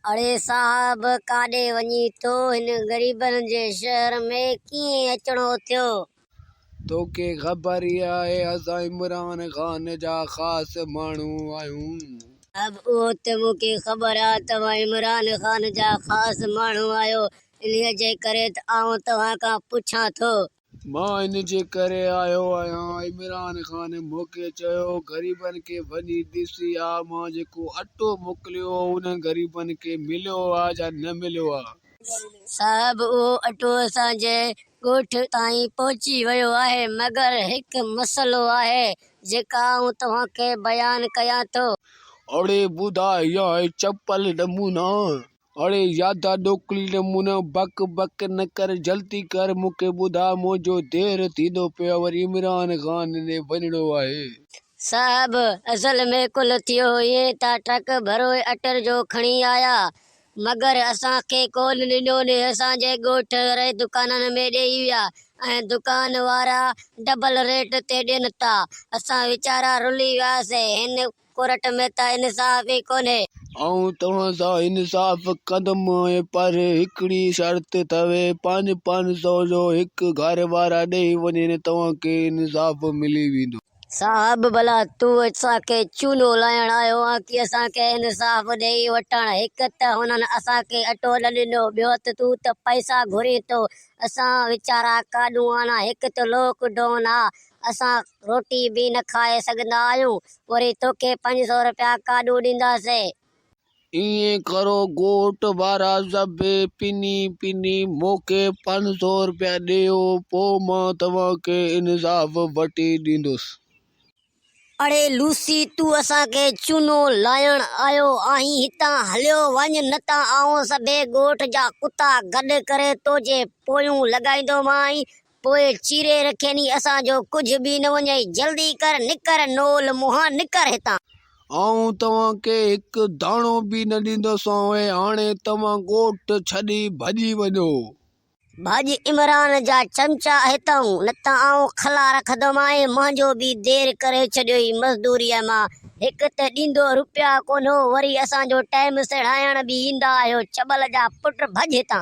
अरे साहब काॾे वञी तो हिन ग़रीबनि जे शहर में कीअं अचणो थियो? तोखे ख़बर ई आहे असां इमरान ख़ान जा ख़ासि माण्हू आहियूं। अब उहो त मूंखे ख़बर आहे तव्हां इमरान ख़ान जा ख़ासि माण्हू आहियो, इन्हीअ जे करे त आउं तव्हां खां पुछां थो। मां इन जे करे आयो आहियां, इमरान ख़ान मूंखे चयो ग़रीबनि खे वञी ॾिसी आ। मां जेको अटो मोकिलियो उन ग़रीबनि खे मिलियो आहे या न मिलियो आहे? साहब उहो अटो असांजे ॻोठ ताईं पहुची वियो आहे, मगर हिकु मसइलो आहे जेका आउं तव्हांखे बयानु कयां थो। अड़े ॿुधा इहा आहे चप्पल नमूना। अड़े यादा डोकली नमूना बक बक न कर, जल्दी कर मूंखे ॿुधा, मुंहिंजो देरि थींदो पियो, वरी इमरान ख़ान ने वञिणो आहे। साहब असल में कुल थियो ईअं त ट्रक भरो अटर जो खणी आया, मगर असांखे कोन ॾिनो ने असांजे ॻोठ वारे दुकाननि में ॾेई विया ऐं दुकान वारा डबल रेट ते ॾियनि था। असां वीचारा रुली वियासीं, हिन कोर्ट में त इंसाफ़ ई कोन्हे। ऐं तव्हां सां इंसाफ़ कंदुमि, पर हिकिड़ी शर्त अथव, 500 जो हिकु घर वारा ॾेई वञे तव्हांखे इंसाफ़ मिली वेंदो। साहब भला तूं असांखे चूनो लाइण आयो आहे कि असांखे इंसाफ़ ॾेई वठण? हिकु त हुननि असांखे अटो न ॾिनो, ॿियो त तूं त पैसा घुरी थो। असां वीचारा काॾूं आना, हिकु त लॉकडाउन आहे, असां रोटी बि न खाए सघंदा आहियूं, वरी तोखे 500 रुपया काॾूं ॾींदासीं? ईअं करो ॻोठ वारा सभु पिनी मूंखे 500 रुपया ॾियो, पोइ मां तव्हांखे इंसाफ़ वठी ॾींदुसि। अड़े लूसी, तूं असांखे चूनो लाइण आयो आहीं? हितां हलियो वञ, न त आउं सभे ॻोठ जा कुता गॾु करे तुंहिंजे पोयूं लॻाईंदोमांइ, पोइ चीरे रखेनी असांजो कुझु बि न वञे। जल्दी कर, निकर नोल मुंहां, निकर हितां। ऐं तव्हांखे हिकु दाणो बि न ॾींदोसांव, हाणे तव्हां ॻोठ छॾी भॼी वञो। भाॼी इमरान जा चमचा हितां, न त आउं खला रखंदोमांइ। मुंहिंजो बि देरि करे छॾियो ई मज़दूरीअ मां, हिकु त ॾींदो रुपया कोन्हो, वरी असांजो टाइम सिड़ाइण बि ईंदा आहियो, चबल जा पुट, भॼ हितां।